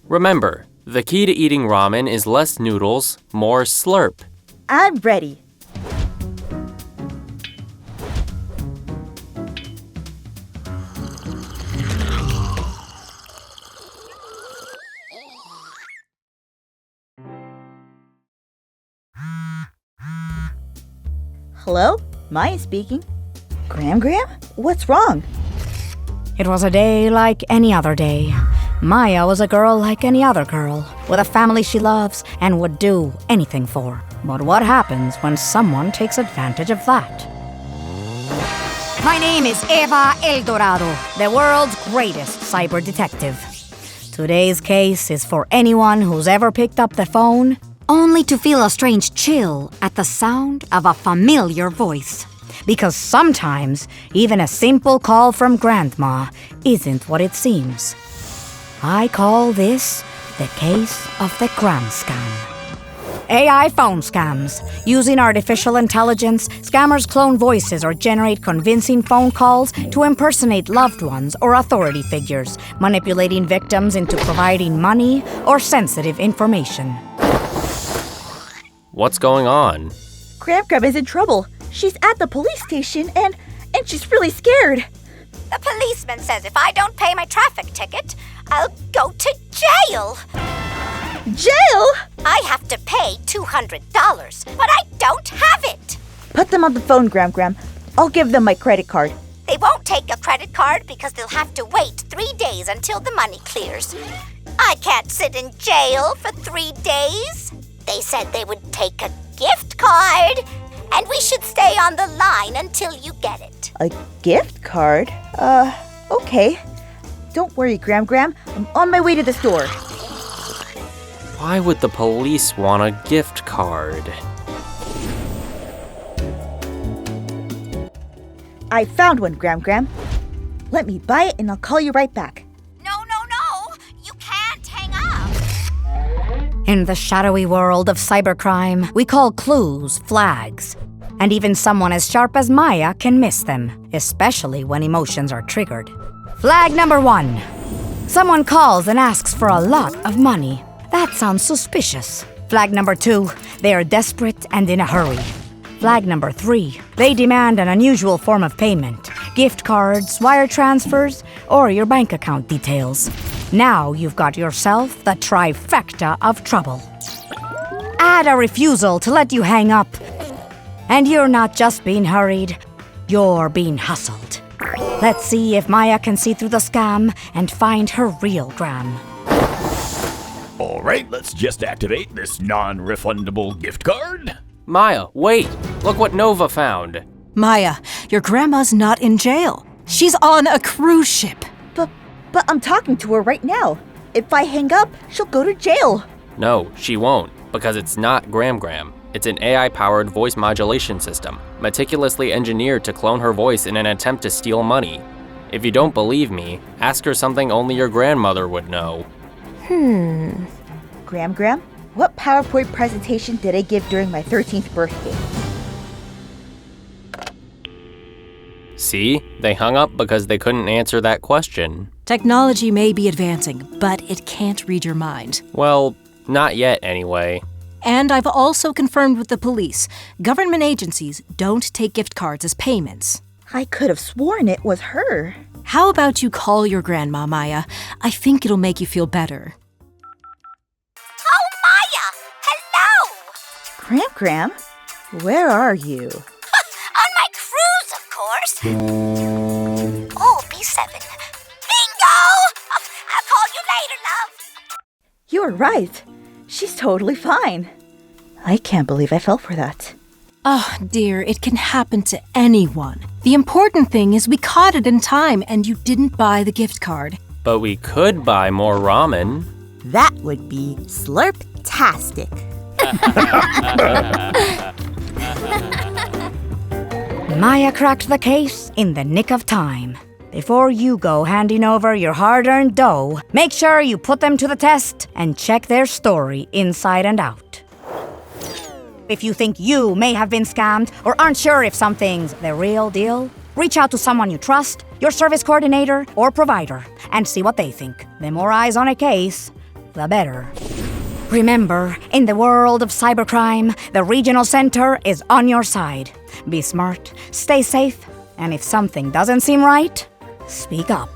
Remember, the key to eating ramen is less noodles, more slurp. I'm ready. Hello? Maya speaking. Graham? What's wrong? It was a day like any other day. Maya was a girl like any other girl, with a family she loves and would do anything for. But what happens when someone takes advantage of that? My name is Eva Eldorado, the world's greatest cyber detective. Today's case is for anyone who's ever picked up the phone only to feel a strange chill at the sound of a familiar voice. Because sometimes, even a simple call from Grandma isn't what it seems. I call this the case of the Gram Scam. AI phone scams. Using artificial intelligence, scammers clone voices or generate convincing phone calls to impersonate loved ones or authority figures, manipulating victims into providing money or sensitive information. What's going on? Graham is in trouble. She's at the police station and she's really scared. The policeman says if I don't pay my traffic ticket, I'll go to jail. Jail? I have to pay $200, but I don't have it. Put them on the phone, Graham. I'll give them my credit card. They won't take a credit card because they'll have to wait 3 days until the money clears. I can't sit in jail for 3 days. They said they would take a gift card, and we should stay on the line until you get it. A gift card? Okay. Don't worry, Graham. I'm on my way to the store. Why would the police want a gift card? I found one, Graham. Let me buy it and I'll call you right back. No. You can't hang up. In the shadowy world of cybercrime, we call clues flags. And even someone as sharp as Maya can miss them, especially when emotions are triggered. Flag number 1. Someone calls and asks for a lot of money. That sounds suspicious. Flag number 2. They are desperate and in a hurry. Flag number 3. They demand an unusual form of payment. Gift cards, wire transfers, or your bank account details. Now you've got yourself the trifecta of trouble. Add a refusal to let you hang up. And you're not just being hurried, you're being hustled. Let's see if Maya can see through the scam and find her real Gram. All right, let's just activate this non-refundable gift card. Maya, wait! Look what Nova found. Maya, your grandma's not in jail. She's on a cruise ship. But I'm talking to her right now. If I hang up, she'll go to jail. No, she won't, because it's not Gram. It's an AI-powered voice modulation system, meticulously engineered to clone her voice in an attempt to steal money. If you don't believe me, ask her something only your grandmother would know. Graham, what PowerPoint presentation did I give during my 13th birthday? See? They hung up because they couldn't answer that question. Technology may be advancing, but it can't read your mind. Well, not yet anyway. And I've also confirmed with the police. Government agencies don't take gift cards as payments. I could have sworn it was her. How about you call your grandma, Maya? I think it'll make you feel better. Oh, Maya! Hello! Graham, where are you? On my cruise, of course. Oh, B7. Bingo! I'll call you later, love. You were right. She's totally fine. I can't believe I fell for that. Oh, dear, it can happen to anyone. The important thing is we caught it in time and you didn't buy the gift card. But we could buy more ramen. That would be slurp-tastic. Maya cracked the case in the nick of time. Before you go handing over your hard-earned dough, make sure you put them to the test and check their story inside and out. If you think you may have been scammed or aren't sure if something's the real deal, reach out to someone you trust, your service coordinator or provider, and see what they think. The more eyes on a case, the better. Remember, in the world of cybercrime, the regional center is on your side. Be smart, stay safe, and if something doesn't seem right, speak up.